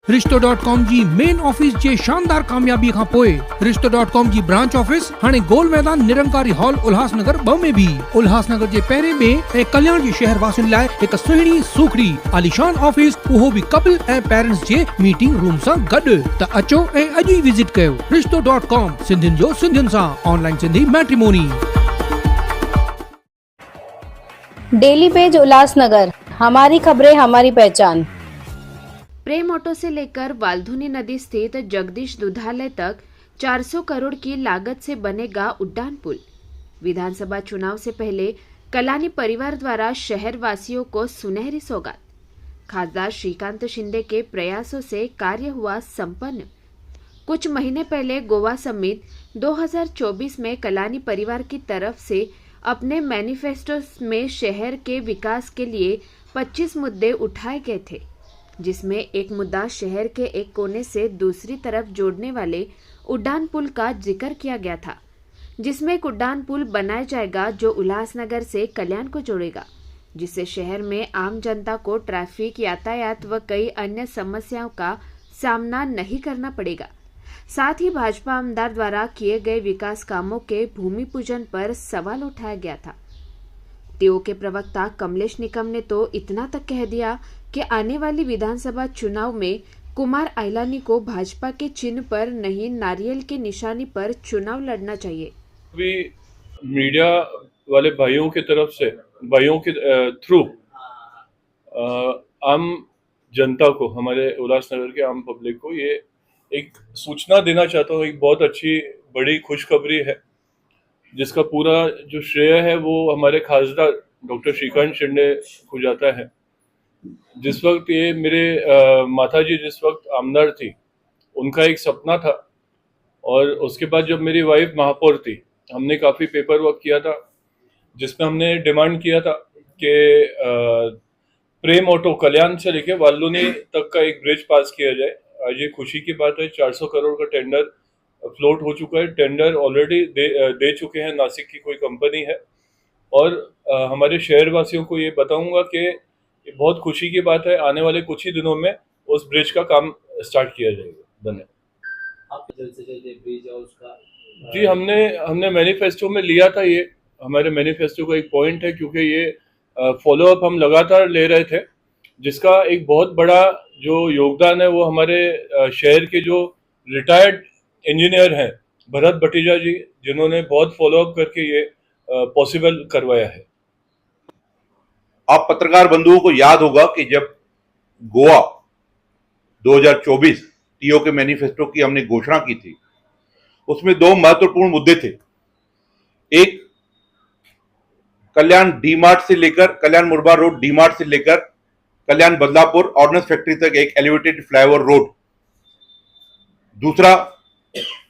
रिश्तो.com जी main office जे शानदार कामयाबी खां पोइ रिश्तो.com जी ब्रांच ऑफिस हाणे गोल मैदान निरंकारी हॉल उल्हासनगर 2 में भी उल्हासनगर जे पहिरें में ऐं कल्याण जे शहर वासियुनि लाइ हिकु सुहिणी सूखड़ी आलीशान ऑफिस, उहो बि कपल ऐं पेरेंट्स जे मीटिंग रूम सां गॾु। त अचो ऐं अॼु ई विज़िट कयो रिश्तो.com, सिंधियुनि जो सिंधियुनि सां online Sindhi matrimony. Daily page Ulhasnagar, हमारी खबरें हमारी पहचान। प्रेम ऑटो से लेकर वाल्धुनी नदी स्थित जगदीश दुधालय तक 400 करोड़ की लागत से बनेगा उड्डान पुल। विधानसभा चुनाव से पहले कलानी परिवार द्वारा शहर वासियों को सुनहरी सौगात। खासदार श्रीकांत शिंदे के प्रयासों से कार्य हुआ संपन्न। कुछ महीने पहले गोवा समिट 2024 में कलानी परिवार की तरफ से अपने मैनिफेस्टो में शहर के विकास के लिए 25 मुद्दे उठाए गए थे, जिसमें एक मुद्दा शहर के एक कोने से दूसरी तरफ जोड़ने वाले उड्डान पुल का जिक्र किया गया था, जिसमें एक उड्डान पुल बनाया जाएगा जो उल्लासनगर से कल्याण को जोड़ेगा, जिससे शहर में आम जनता को ट्रैफिक, यातायात व कई अन्य समस्याओं का सामना नहीं करना पड़ेगा। साथ ही भाजपा आमदार द्वारा किए गए विकास कामों के भूमि पूजन पर सवाल उठाया गया था। टीओ के प्रवक्ता कमलेश निकम ने तो इतना तक कह दिया कि आने वाली विधानसभा चुनाव में कुमार आइलानी को भाजपा के चिन्ह पर नहीं, नारियल के निशानी पर चुनाव लड़ना चाहिए। अभी मीडिया वाले भाइयों की तरफ से, भाइयों के थ्रू आम जनता को, हमारे उल्लासनगर के आम पब्लिक को ये एक सूचना देना चाहता हूँ। एक बहुत अच्छी बड़ी खुशखबरी है, जिसका पूरा जो श्रेय है वो हमारे खासदार डॉक्टर श्रीकांत शिंदे को जाता है। जिस वक्त ये मेरे माता जी जिस वक्त आमदार थी, उनका एक सपना था, और उसके बाद जब मेरी वाइफ महापौर थी, हमने काफ़ी पेपर वर्क किया था, जिसमें हमने डिमांड किया था कि प्रेम ऑटो कल्याण से लेके वाल्धुनी तक का एक ब्रिज पास किया जाए। आज ये खुशी की बात है, 400 करोड़ का टेंडर फ्लोट हो चुका है। टेंडर ऑलरेडी दे चुके हैं, नासिक की कोई कंपनी है। और हमारे शहरवासियों को ये बताऊंगा कि ये बहुत खुशी की बात है, आने वाले कुछ ही दिनों में उस ब्रिज का काम स्टार्ट किया जाएगा। धन्यवाद। आप जल्द से जल्द ब्रिज और उसका जी हमने मैनिफेस्टो में लिया था। ये हमारे मैनिफेस्टो का एक पॉइंट है, क्योंकि ये फॉलोअप हम लगातार ले रहे थे, जिसका एक बहुत बड़ा जो योगदान है वो हमारे शहर के जो रिटायर्ड इंजीनियर हैं भरत भटीजा जी, जिन्होंने बहुत फॉलोअप करके ये पॉसिबल करवाया है। आप पत्रकार बंधुओं को याद होगा कि जब गोवा 2024 टीओ के मैनिफेस्टो की हमने घोषणा की थी, उसमें 2 महत्वपूर्ण मुद्दे थे। एक, कल्याण डीमार्ट से लेकर, कल्याण मुरबा रोड डीमार्ट से लेकर कल्याण बदलापुर ऑर्डिनेंस फैक्ट्री तक एक एलिवेटेड फ्लाईओवर रोड। दूसरा,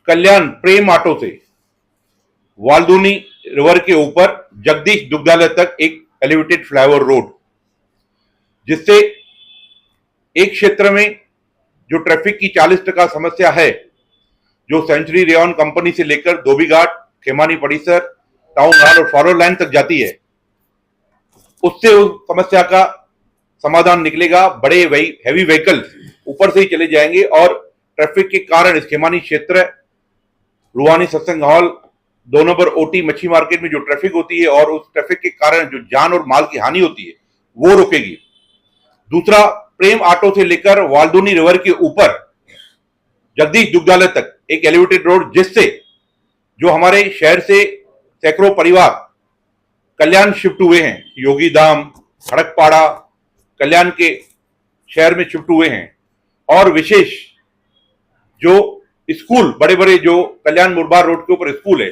कल्याण प्रेम ऑटो से वाल्धुनी रिवर के ऊपर जगदीश दुग्धालय तक एक एलिवेटेड फ्लाईओवर रोड, जिससे एक क्षेत्र में जो ट्रैफिक की 40% समस्या है, जो सेंचुरी रेयन कंपनी से लेकर धोबीघाट, खेमानी परिसर, टाउन हॉल और फॉरवर्ड लाइन तक जाती है, उससे उस समस्या का समाधान निकलेगा। बड़े हैवी व्हीकल ऊपर से ही चले जाएंगे और ट्रैफिक के कारण इस खेमानी क्षेत्र, रुहानी सत्संग हॉल, 2 नंबर ओटी मच्छी मार्केट में जो ट्रैफिक होती है और उस ट्रैफिक के कारण जो जान और माल की हानि होती है वो रुकेगी। दूसरा, प्रेम ऑटो से लेकर वाल्धुनी रिवर के ऊपर जगदीश दुग्धालय तक एक एलिवेटेड रोड, जिससे जो हमारे शहर से सैकड़ों परिवार कल्याण शिफ्ट हुए हैं, योगी धाम, खड़कपाड़ा, कल्याण के शहर में शिफ्ट हुए हैं, और विशेष जो स्कूल, बड़े बड़े जो कल्याण मुरबा रोड के ऊपर स्कूल है,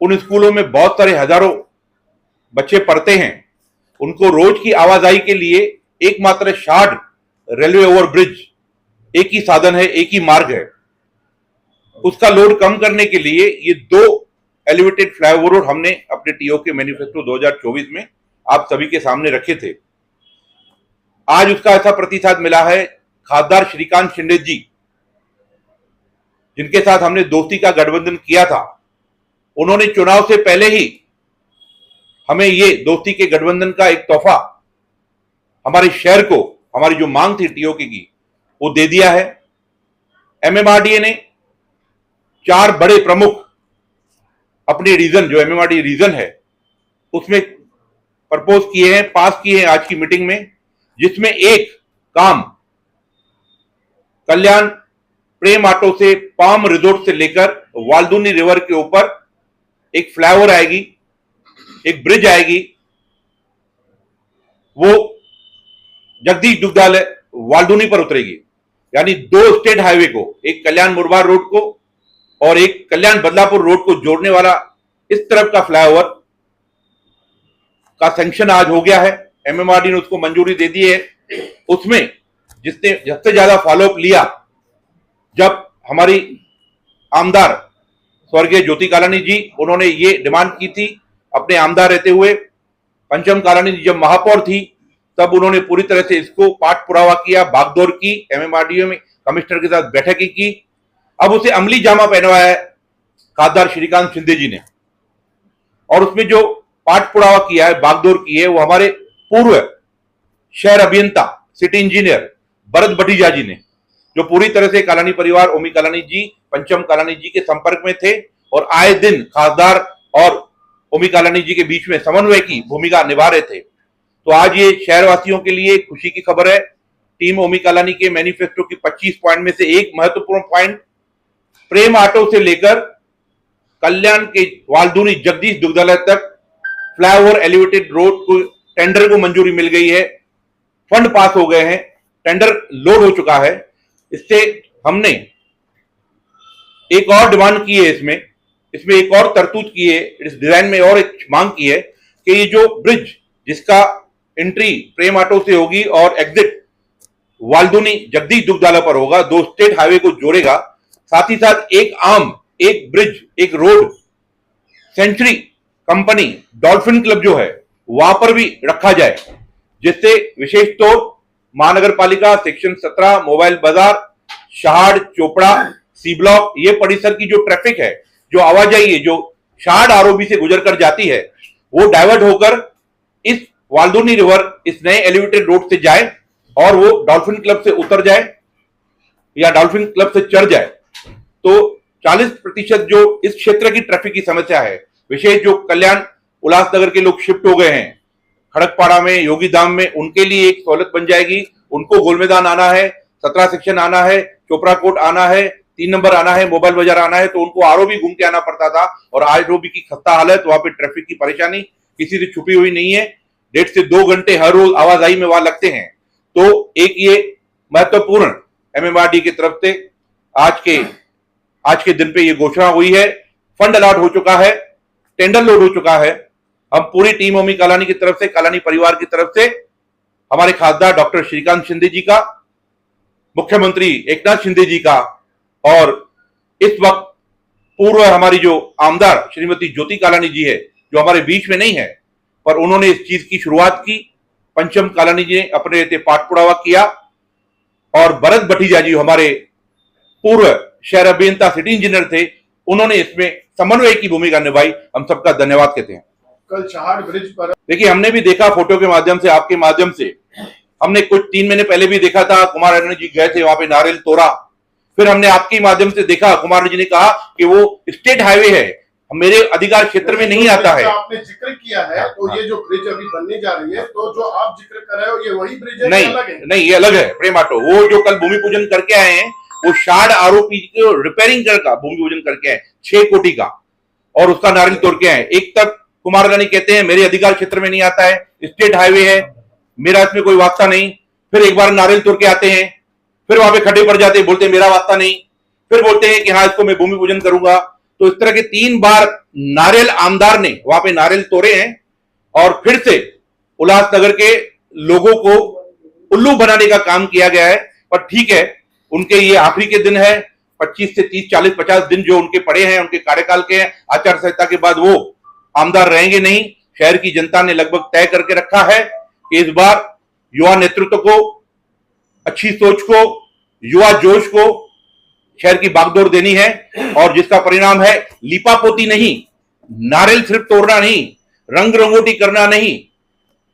उन स्कूलों में बहुत सारे हजारों बच्चे पढ़ते हैं। उनको रोज की आवाजाही के लिए एकमात्र शार्ड रेलवे ओवरब्रिज, एक ही साधन है, एक ही मार्ग है, उसका लोड कम करने के लिए ये 2 एलिवेटेड फ्लाईओवर रोड हमने अपने टीओ के मैनिफेस्टो 2024 में आप सभी के सामने रखे थे। आज उसका ऐसा प्रतिसाद मिला है। खासदार श्रीकांत शिंदे जी, जिनके साथ हमने दोस्ती का गठबंधन किया था, उन्होंने चुनाव से पहले ही हमें ये दोस्ती के गठबंधन का एक तोहफा, हमारे शहर को, हमारी जो मांग थी टीओ की, वो दे दिया है। एमएमआरडीए ने 4 बड़े प्रमुख अपने रीजन, जो एमएमआरडी रीजन है, उसमें प्रपोज किए हैं, पास किए हैं आज की मीटिंग में, जिसमें एक काम कल्याण प्रेम ऑटो से पाम रिजोर्ट से लेकर वाल्दुनी रिवर के ऊपर एक फ्लाईओवर आएगी, एक ब्रिज आएगी, वो जगदीश दुग्धालय वाल्दुनी पर उतरेगी। यानी 2 स्टेट हाईवे को, एक कल्याण मुरबाड रोड को और एक कल्याण बदलापुर रोड को जोड़ने वाला इस तरफ का फ्लाईओवर का सैंक्शन आज हो गया है। एमएमआरडी ने उसको मंजूरी दे दी है। उसमें जिसने सबसे ज्यादा फॉलोअप लिया, जब हमारी आमदार स्वर्गीय ज्योति कालानी जी, उन्होंने ये डिमांड की थी अपने आमदार रहते हुए। पंचम कालानी जी जब महापौर थी तब उन्होंने पूरी तरह से इसको पाठ पुरावा किया, भागदौड़ की, एमएमआरडीए में कमिश्नर के साथ बैठकें की। अब उसे अमली जामा पहनवाया है खासदार श्रीकांत शिंदे जी ने, और उसमें जो पाठ पुरावा किया है, भागदौड़ की है, वो हमारे पूर्व शहर अभियंता, सिटी इंजीनियर भरत भटीजा जी ने, जो पूरी तरह से कालानी परिवार, ओमी कालानी जी, पंचम कालानी जी के संपर्क में थे और आए दिन खासदार और ओमी कालानी जी के बीच में समन्वय की भूमिका निभा रहे थे। तो आज ये शहरवासियों के लिए खुशी की खबर है। टीम ओमी कालानी के मैनिफेस्टो की 25 पॉइंट में से एक महत्वपूर्ण पॉइंट, प्रेम ऑटो से लेकर कल्याण के वाल्दुनी जगदीश दुग्धालय तक फ्लाईओवर एलिवेटेड रोड को टेंडर को मंजूरी मिल गई है, फंड पास हो गए हैं, टेंडर लोड हो चुका है। इससे हमने एक और डिमांड की है, इसमें एक और तरतूद की है, इस डिजाइन में और एक मांग की है कि ये जो ब्रिज जिसका एंट्री प्रेम ऑटो से होगी और एग्जिट वाल्दुनी जगदीश दुग्धालय पर होगा, 2 स्टेट हाईवे को जोड़ेगा, साथ ही साथ एक ब्रिज, एक road century company dolphin club जो है वहां पर भी रखा जाए, जिससे विशेष तौर महानगर पालिका सेक्शन 17 मोबाइल बाजार, शहाड़, चोपड़ा, सी ब्लॉक, ये परिसर की जो ट्रैफिक है, जो आवाजाही है, जो शहाड़ आरओबी से गुजर कर जाती है, वो डाइवर्ट होकर इस वाल्दुनी रिवर, इस नए एलिवेटेड रोड से जाए और वो डॉल्फिन क्लब से उतर जाए या डॉल्फिन क्लब से चढ़ जाए। तो 40% जो इस क्षेत्र की ट्रैफिक की समस्या है, विशेष जो कल्याण उल्लासनगर के लोग शिफ्ट हो गए हैं खड़कपाड़ा में, योगी धाम में, उनके लिए एक सहूलत बन जाएगी। उनको गोल मैदान आना है, 17 सेक्शन आना है, चोपड़ा कोट आना है, 3 नंबर आना है, मोबाइल बाजार आना है, तो उनको आरओबी घूम के आना पड़ता था और आज आरओबी की खस्ता हालत, वहां पे ट्रैफिक की परेशानी किसी से छुपी हुई नहीं है। 1.5 से 2 घंटे हर रोज आवाजाही में वहां लगते हैं। तो एक ये महत्वपूर्ण एमएमआरडी की तरफ से आज के दिन पे ये घोषणा हुई है। फंड अलॉट हो चुका है, टेंडर लोड हो चुका है। हम पूरी टीम ओमी कालानी की तरफ से, कालानी परिवार की तरफ से, हमारे खासदार डॉक्टर श्रीकांत शिंदे जी का, मुख्यमंत्री एकनाथ शिंदे जी का, और इस वक्त पूर्व हमारी जो आमदार श्रीमती ज्योति कालानी जी है, जो हमारे बीच में नहीं है, पर उन्होंने इस चीज की शुरुआत की। पंचम कालानी जी ने अपने रहते पाठ पुरावा किया और भरत भटीजा जी हमारे पूर्व शहर अभियंता, सिटी इंजीनियर थे, उन्होंने इसमें समन्वय की भूमिका निभाई। हम सबका धन्यवाद कहते हैं। कल शहाड़ ब्रिज पर देखिए, हमने भी देखा फोटो के माध्यम से, आपके माध्यम से, हमने कुछ 3 महीने पहले भी देखा था, कुमार आनंद जी गए थे वहां पे, नारियल तोड़ा। फिर हमने आपके माध्यम से देखा, कुमार जी ने कहा कि वो स्टेट हाईवे है, मेरे अधिकार क्षेत्र में नहीं आता है। आपने जिक्र किया है, तो ये जो ब्रिज अभी बनने जा रही है, तो जो आप जिक्र कर रहे हो ये वही ब्रिज है? नहीं, ये अलग है। प्रेम ऑटो वो जो कल भूमि पूजन करके आए हैं, वो शार्ड आरोपी को रिपेयरिंग का भूमि पूजन करके आए 6 कोटी का, और उसका नारियल तोड़ के आए। एक तक कुमार रानी कहते हैं मेरे अधिकार क्षेत्र में नहीं आता है, स्टेट हाईवे है, मेरा इसमें कोई वास्ता नहीं। फिर एक बार नारियल तोड़ के आते हैं, फिर वहां पे खड्डे पड़ जाते हैं, बोलते हैं मेरा वास्ता नहीं, फिर बोलते हैं कि हाँ इसको मैं भूमि पूजन करूंगा। तो इस तरह के 3 बार नारियल आमदार ने वहां पे नारियल तोड़े हैं, और फिर से उल्लासनगर के लोगों को उल्लू बनाने का काम किया गया है। पर ठीक है, उनके ये आखिरी के दिन है, 25 से 30, 40, 50 दिन जो उनके पड़े हैं, उनके कार्यकाल के हैं। आचार संहिता के बाद वो आमदार रहेंगे नहीं। शहर की जनता ने लगभग तय करके रखा है कि इस बार युवा नेतृत्व को, अच्छी सोच को, युवा जोश को शहर की बागडोर देनी है, और जिसका परिणाम है लीपापोती नहीं, नारियल सिर्फ तोड़ना नहीं, रंग रंगोटी करना नहीं,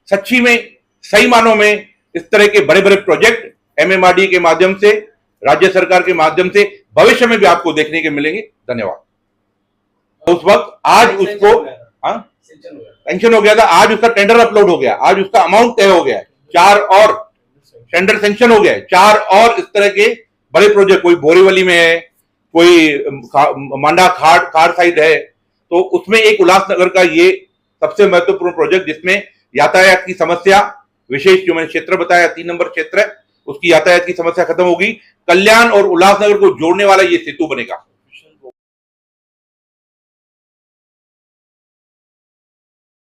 सच्ची में, सही मानों में इस तरह के बड़े बड़े प्रोजेक्ट MMRDA के माध्यम से, राज्य सरकार के माध्यम से भविष्य में भी आपको देखने के मिलेंगे। धन्यवाद। उस वक्त आज उसको सैंक्शन हो गया था, आज उसका टेंडर अपलोड हो गया, आज उसका अमाउंट तय हो गया है, 4 और टेंडर सैंक्शन हो गया है, 4 और इस तरह के बड़े प्रोजेक्ट, कोई बोरीवली में है, कोई मांडा खाड़ साइड है, तो उसमें एक उल्लासनगर का ये सबसे महत्वपूर्ण प्रोजेक्ट जिसमें यातायात की समस्या, विशेष जो मैंने क्षेत्र बताया 3 नंबर क्षेत्र है, उसकी यातायात की समस्या खत्म होगी। कल्याण और उल्लासनगर को जोड़ने वाला ये सेतु बनेगा।